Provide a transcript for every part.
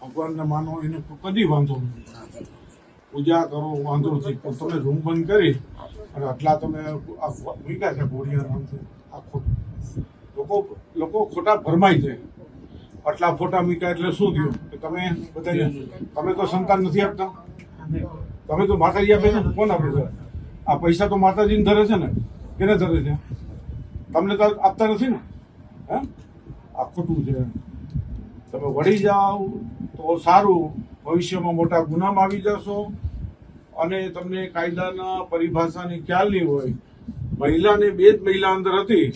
ભગવાનને માનો એને કદી વાંધો નથી, પૂજા કરો વાંધો નથી, પણ તમે રૂમ બંધ કરી અને આટલા તમે મૂક્યા છે ગોળિયા નામથી આ ખોટું લોકો ખોટા ભરમાઈ જાય. આટલા ફોટા મૂક્યા એટલે શું થયું કે તમે બધા તમે તો સંતાન નથી આપતા, તમે તો માતાજી આપે છે, કોણ આપે છે? આ પૈસા તો માતાજીને ધરે છે ને, કેને ધરે છે? તમને તો આપતા નથી ને. હે આ ખોટું છે. તમે વળી જાઓ તો સારું, ભવિષ્યમાં મોટા ગુનામાં આવી જશો અને તમને કાયદાના પરિભાષાની ખ્યાલ નહીં હોય. મહિલાને 2 જ મહિલા અંદર હતી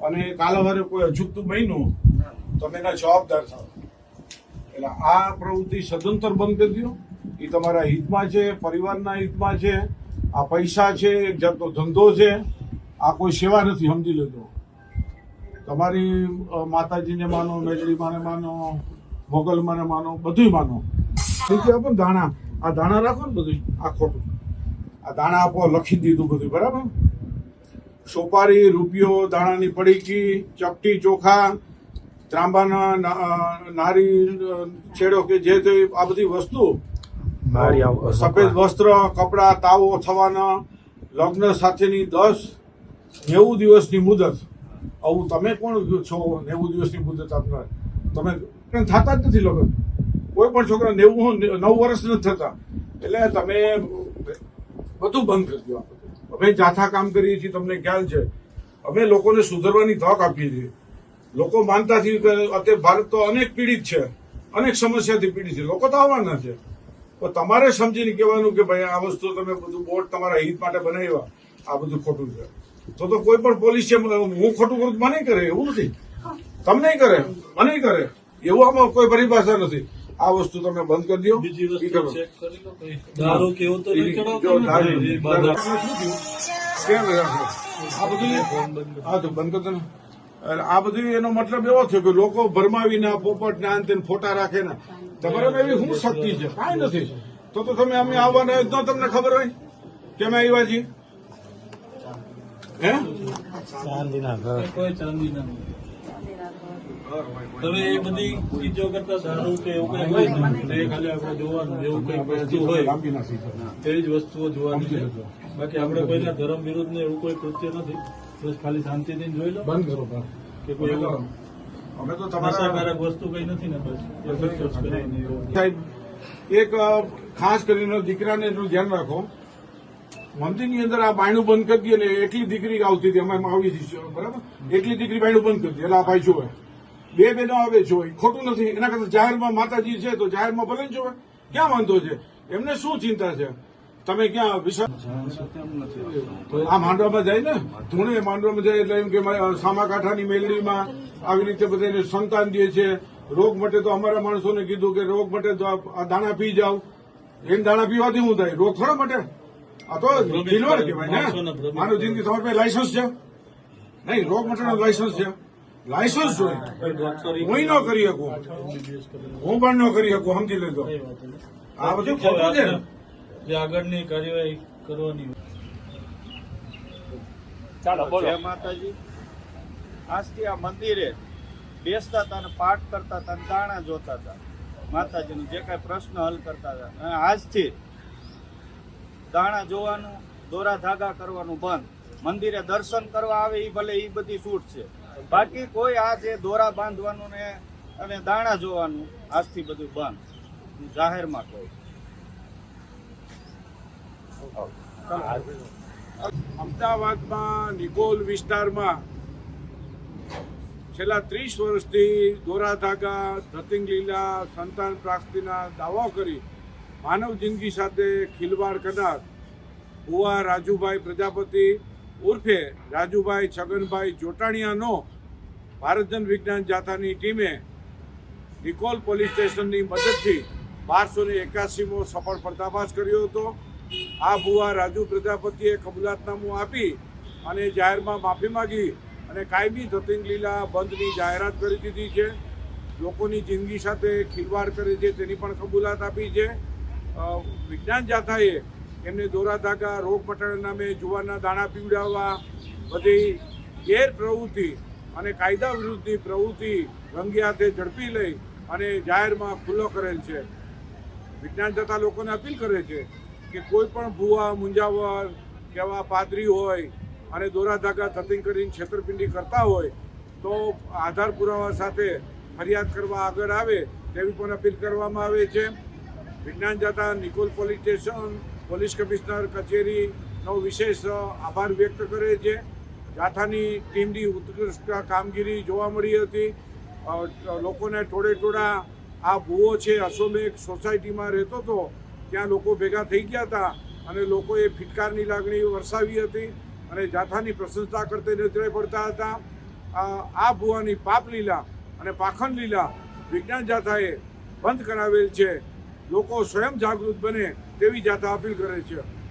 અને કાલવારે કોઈ અજુગતું બન્યું, તમે એના જવાબદાર થાવ. એટલે આ પ્રવૃત્તિ સદંતર બંધ કરી દો. એ તમારા હિતમાં છે, પરિવારના હિતમાં છે. આ પૈસા છે, એક જાતનો ધંધો છે, આ કોઈ સેવા નથી, સમજી લેજો. તમારી માતાજીને માનો, મેજડીમાને માનો, મોગલમાને માનો, બધું માનો. આપો ને દાણા, આ દાણા રાખો ને બધું. આ ખોટું, આ દાણા આપો, લખી દીધું બધું બરાબર. સોપારી, રૂપિયો, દાણાની પડીકી, ચપટી, ચોખા, ત્રાંબાના નારી છેડો કે જે આ બધી વસ્તુ, સફેદ વસ્ત્ર, કપડા, તાવો થવાના, લગ્ન સાથેની 90 દિવસની મુદત. આવું તમે કોણ છો? 90 દિવસની મુદત આપનાર તમે થતા જ નથી લગ્ન. કોઈ પણ છોકરા 9 વર્ષ નથી થતા. એટલે તમે બધું બંધ કરી દો. અમે જાથા કામ કરીએ છીએ, તમને ખ્યાલ છે. અમે લોકોને સુધરવાની તક આપીએ છીએ. લોકો માનતા થયું કે અત્યારે ભારત તો અનેક પીડિત છે, અનેક સમસ્યાથી પીડિત છે. લોકો તો આવવાના છે, તો તમારે સમજીને કહેવાનું કે ભાઈ આ વસ્તુ તમે બધું બોર્ડ તમારા હિત માટે બનાવ્યા, આ બધું ખોટું છે. તો કોઈ પણ પોલીસ છે, હું ખોટું કરું મને કરે એવું નથી, તમને કરે, મને કરે એવું આમાં કોઈ પરિભાષા નથી. આ વસ્તુ તમે બંધ કરી દો. બીજી વસ્તુ ચેક કરી લો, દારૂ કેવું તો નહીં ચડાવતો ને? આ તો બંધ કરી દો ને. આ બધું એનો મતલબ એવો થયો કે લોકો ભરમાવીને પોપટ ને આંતે ફોટા રાખે ને. તમારે એવી શું શક્તિ છે? કાંઈ નથી. તો તમે અમે આવવાના તો તમને ખબર હોય કે અમે આવ્યા છીએ. હે ચાંદીના ઘર, કોઈ ચાંદીના નહીં. તમે એ બધી ચીજો કરતા દારૂ કે એવું કઈ હોય ને, એ ખાલી આપણે જોવાનું, એવું કઈ વસ્તુ હોય તેવી જ વસ્તુઓ જોવાની છે. બાકી આપણે કોઈના ધર્મ વિરુદ્ધ ને એવું કોઈ કૃત્ય નથી. બસ ખાલી શાંતિથી જોઈ લો. બંધ કરો કે કોઈ એવું અમે તો નશાકારક વસ્તુ કઈ નથી ને. બસ સાહેબ, એક ખાસ કરીને દીકરાને એનું ધ્યાન રાખો. મંદિરની અંદર આ બાયણું બંધ કરી દે ને, એકલી દીકરી આવતી હતી, અમે આવી હતી બરાબર. એકલી દીકરી બાયણું બંધ કરી દે એટલે આ ભાઈ જોવે. 2 બહેનો આવે જોવે, ખોટું નથી. એના કરતા જાહેરમાં માતાજી છે તો જાહેરમાં ભલે જોવે, ક્યાં વાંધો છે? એમને શું ચિંતા છે? તમે ક્યાં આ માંડવામાં જાય ને, ધૂણે માંડવામાં જાય એટલે એમ કે સામાકાંઠાની મેલડીમાં આવી રીતે બધાને સંતાન દે છે. રોગ મટે તો અમારા માણસોને કીધું કે રોગ મટે તો આ દાણા પી જાવ. એમ દાણા પીવાથી શું થાય? રોગ થોડા મટે. આ તો દિલવર કહેવાય ને. માનવ જિંદગી તમારી પાસે લાયસન્સ છે નહીં? રોગ મટેનું લાયસન્સ છે? લાયસન્સ જોઈએ. હું ન કરી શકું, હું પણ ન કરી શકું, સમજી લેજો. આ બધું ખોટું છે. જે આગળની કાર્યવાહી કરવાની. જય માતાજી. આજથી આ મંદિરે બેસતા હતા અને પાઠ કરતા હતા અને દાણા જોતા હતા, માતાજીનો જે કાંઈ પ્રશ્ન હલ કરતા હતા. અને આજથી દાણા જોવાનું, દોરા ધાગા કરવાનું બંધ. મંદિરે દર્શન કરવા આવે એ ભલે એ બધી છૂટ છે, બાકી કોઈ આ જે દોરા બાંધવાનું ને અને દાણા જોવાનું આજથી બધું બંધ. જાહેરમાં કહું. અમદાવાદમાં નિકોલ વિસ્તારમાં છેલ્લા 30 વર્ષથી દોરા ધાગા, ધતિંગ લીલા, સંતાન પ્રાપ્તિના દાવા કરી માનવ જિંદગી સાથે ખિલવાડ કરનાર ભુવા રાજુભાઈ પ્રજાપતિ ઉર્ફે રાજુભાઈ છગનભાઈ જોટાણીયાનો ભારત જન વિજ્ઞાન જાથાની ટીમે નિકોલ પોલીસ સ્ટેશનની મદદથી 1281મો સફળ પર્દાફાશ કર્યો હતો. આ ભુવા રાજુ પ્રજાપતિએ કબૂલાતનામું આપી અને જાહેરમાં માફી માગી અને કાયમી ધતિંગ લીલા બંધની જાહેરાત કરી દીધી છે. લોકોની જિંદગી સાથે ખિલવાડ કરે છે તેની પણ કબૂલાત આપી છે. વિજ્ઞાન જાથાએ એમને દોરા ધાગા, રોગ મટાડવા નામે જુવારના દાણા પીવડાવવા, બધી ગેરપ્રવૃત્તિ અને કાયદા વિરુદ્ધની પ્રવૃત્તિ રંગે હાથે ઝડપી લઈ અને જાહેરમાં ખુલ્લો કરેલ છે. વિજ્ઞાન જતા લોકોને અપીલ કરે છે કે કોઈ પણ ભૂવા મુંજાવર કેવા પાદરી હોય અને દોરા ધાગા થતી કરીને છેતરપિંડી કરતા હોય તો આધાર પુરાવા સાથે ફરિયાદ કરવા આગળ આવે તેવી પણ અપીલ કરવામાં આવે છે. વિજ્ઞાન જતા Nikol police station police commissioner કચેરીનો વિશેષ આભાર વ્યક્ત કરે છે. જાથાની ટીમની ઉત્કૃષ્ટ કામગીરી જોવા મળી હતી. લોકોને ટોળા આ ભૂવો છે અસોમેક સોસાયટીમાં રહેતો હતો ત્યાં લોકો ભેગા થઈ ગયા હતા અને લોકોએ ફિટકારની લાગણી વરસાવી હતી અને જાથાની પ્રશંસા કરતા નજરે પડતા હતા. આ ભૂવાની પાપ લીલા અને પાખંડ લીલા વિજ્ઞાન જાથાએ બંધ કરાવેલ છે. લોકો સ્વયં જાગૃત બને તેવી જાથા અપીલ કરે છે.